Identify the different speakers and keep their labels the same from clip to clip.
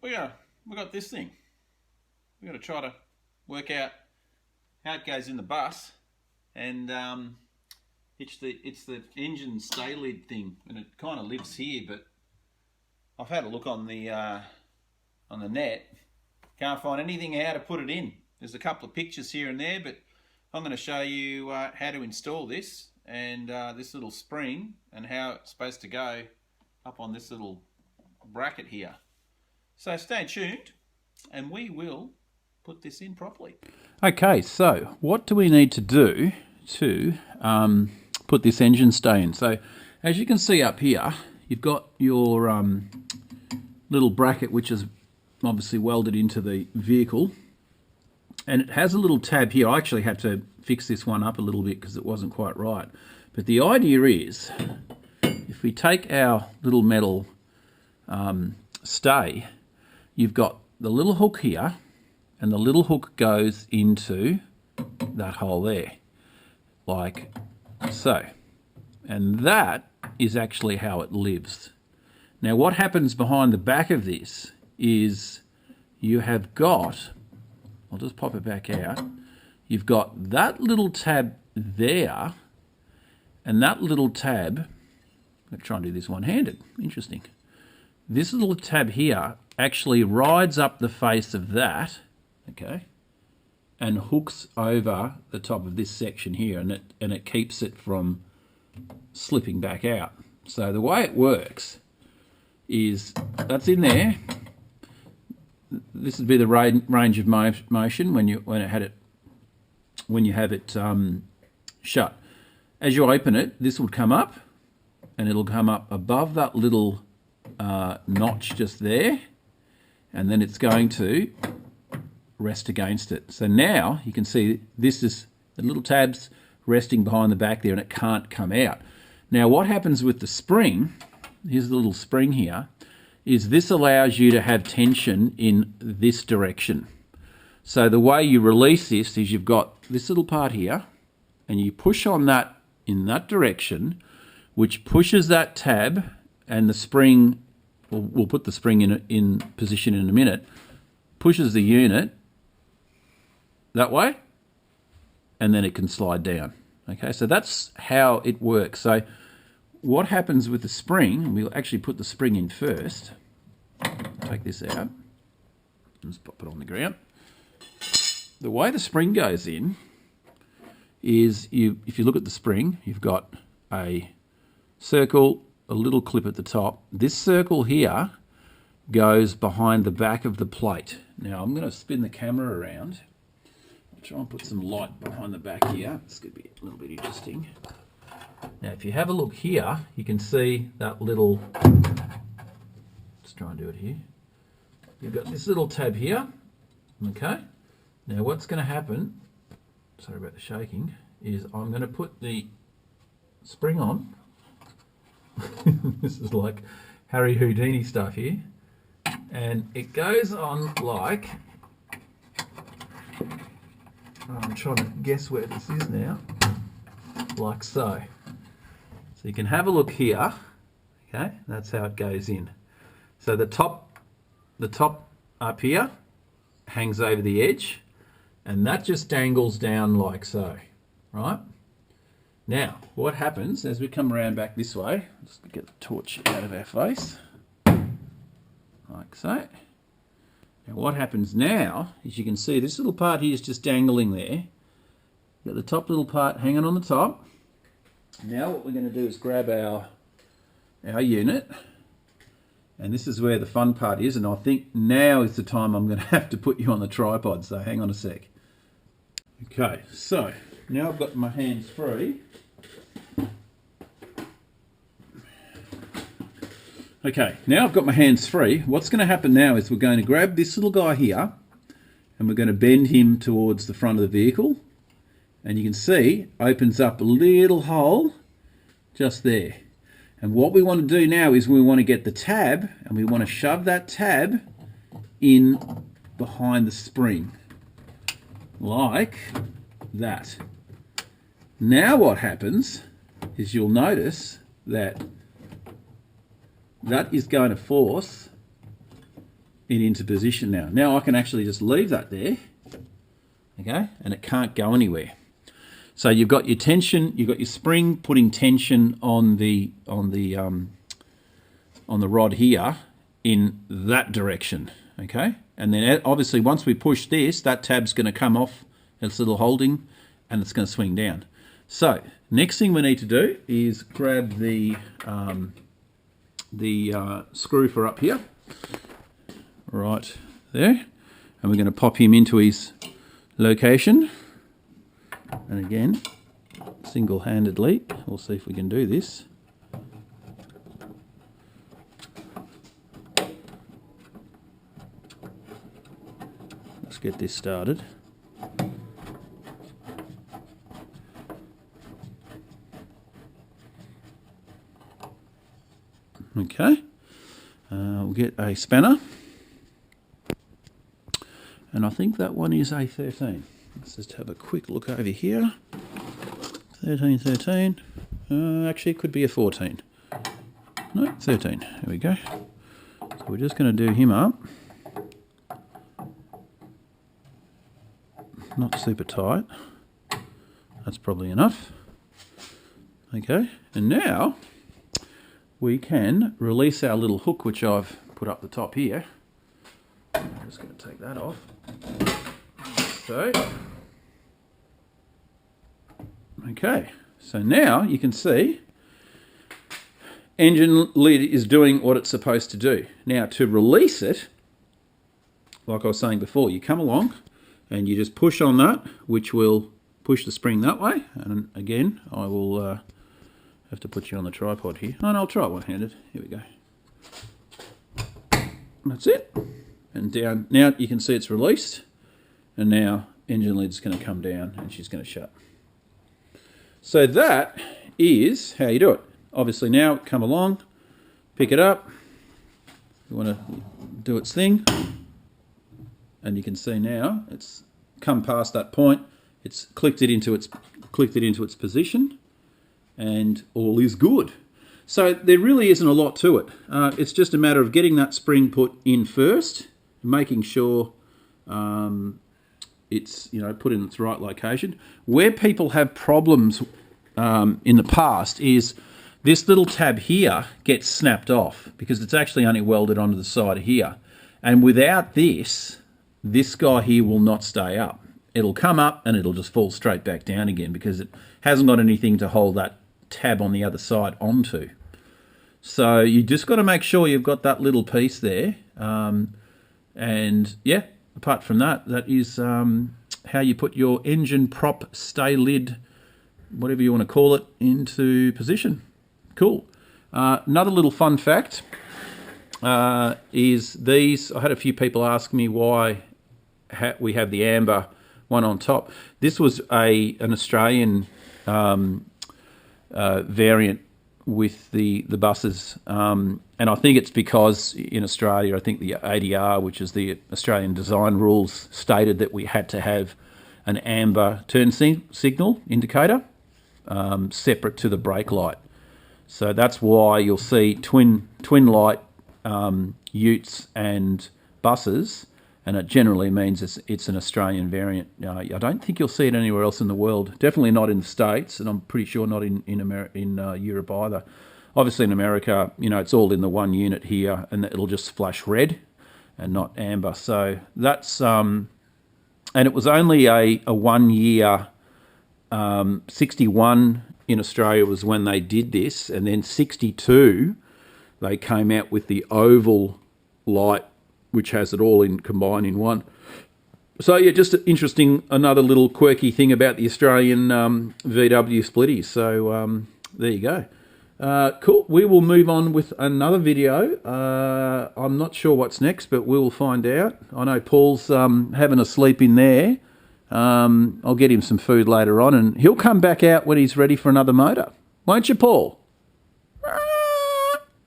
Speaker 1: We got this thing. We got to try to work out how it goes in the bus, and it's the engine stay lid thing, and it kind of lives here. But I've had a look on the net, can't find anything how to put it in. There's a couple of pictures here and there, but I'm going to show you how to install this and this little spring and how it's supposed to go up on this little bracket here. So stay tuned and we will put this in properly.
Speaker 2: Okay, so what do we need to do to put this engine stay in? So as you can see up here, you've got your little bracket which is obviously welded into the vehicle, and it has a little tab here. I actually had to fix this one up a little bit because it wasn't quite right. But the idea is, if we take our little metal stay, you've got the little hook here, and the little hook goes into that hole there, like so. And that is actually how it lives. Now what happens behind the back of this is you have got, I'll just pop it back out, you've got that little tab there, and that little tab, I'm going to try and do this one-handed, interesting. This little tab here actually rides up the face of that, okay, and hooks over the top of this section here, and it keeps it from slipping back out. So the way it works is that's in there. This would be the range of motion when you have it shut. As you open it, this will come up, and it'll come up above that little notch just there, and then it's going to rest against it. So now you can see this is the little tabs resting behind the back there, and it can't come out. Now what happens with the spring, here's the little spring here, is this allows you to have tension in this direction. So the way you release this is you've got this little part here, and you push on that in that direction, which pushes that tab, and the spring, we'll put the spring in position in a minute, pushes the unit that way, and then it can slide down. Okay, so that's how it works. So what happens with the spring, and we'll actually put the spring in first. Take this out. Just pop it on the ground. The way the spring goes in is, if you look at the spring, you've got a circle, a little clip at the top. This circle here goes behind the back of the plate. Now I'm going to spin the camera around. I'll try and put some light behind the back here. This could be a little bit interesting. Now if you have a look here, you can see that little, let's try and do it here. You've got this little tab here, okay? Now what's going to happen, sorry about the shaking, is I'm going to put the spring on. This is like Harry Houdini stuff here. And it goes on like, I'm trying to guess where this is now, like so. So you can have a look here, okay? That's how it goes in. So the top up here hangs over the edge, and that just dangles down like so, right? Now, what happens as we come around back this way, just get the torch out of our face, like so. Now what happens now is you can see this little part here is just dangling there. You've got the top little part hanging on the top. Now what we're going to do is grab our unit, and this is where the fun part is, and I think now is the time I'm going to have to put you on the tripod, so hang on a sec. Okay, so now I've got my hands free. Okay, now I've got my hands free. What's going to happen now is we're going to grab this little guy here, and we're going to bend him towards the front of the vehicle. And you can see, opens up a little hole just there. And what we want to do now is we want to get the tab, and we want to shove that tab in behind the spring, like that. Now what happens is you'll notice that that is going to force it into position now. Now I can actually just leave that there, okay, and it can't go anywhere. So you've got your tension, you've got your spring putting tension on the rod here in that direction, okay? And then obviously once we push this, that tab's going to come off its little holding and it's going to swing down. So next thing we need to do is grab the screw for up here, right there, and we're going to pop him into his location. And again, single-handedly, we'll see if we can do this. Let's get this started. Okay, we'll get a spanner, and I think that one is a 13. Let's just have a quick look over here. 13. Actually, it could be a 14. No, 13. There we go. So we're just going to do him up. Not super tight. That's probably enough. Okay, and now we can release our little hook, which I've put up the top here. I'm just going to take that off. So, okay, so now you can see engine lid is doing what it's supposed to do. Now to release it, like I was saying before, you come along and you just push on that, which will push the spring that way. And again, I will have to put you on the tripod here. And I'll try it one-handed. Here we go. That's it. And down. Now you can see it's released. And now engine lid's going to come down and she's going to shut. So that is how you do it. Obviously now come along, pick it up. You want to do its thing. And you can see now it's come past that point. It's clicked it into its position, and all is good. So there really isn't a lot to it. It's just a matter of getting that spring put in first, making sure it's put in its right location. Where people have problems in the past is this little tab here gets snapped off because it's actually only welded onto the side here, and without this guy here will not stay up. It'll come up and it'll just fall straight back down again because it hasn't got anything to hold that tab on the other side onto. So you just got to make sure you've got that little piece there. And yeah, apart from that, that is how you put your engine prop stay lid, whatever you want to call it, into position. Cool. Another little fun fact is these. I had a few people ask me why we have the amber one on top. This was an Australian variant with the buses, and I think it's because in Australia, I think the ADR, which is the Australian Design Rules, stated that we had to have an amber turn signal indicator separate to the brake light. So that's why you'll see twin light utes and buses, and it generally means it's an Australian variant. I don't think you'll see it anywhere else in the world. Definitely not in the States, and I'm pretty sure not in Europe either. Obviously in America, it's all in the one unit here, and it'll just flash red and not amber. So that's and it was only a 1 year. 61 in Australia was when they did this, and then 62 they came out with the oval light, which has it all combined in one. So yeah, just interesting, another little quirky thing about the Australian VW splitties. So there you go. Cool. We will move on with another video. I'm not sure what's next, but we will find out. I know Paul's having a sleep in there. I'll get him some food later on, and he'll come back out when he's ready for another motor. Won't you, Paul?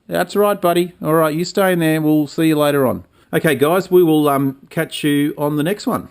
Speaker 2: That's right, buddy. All right, you stay in there. We'll see you later on. Okay, guys, we will catch you on the next one.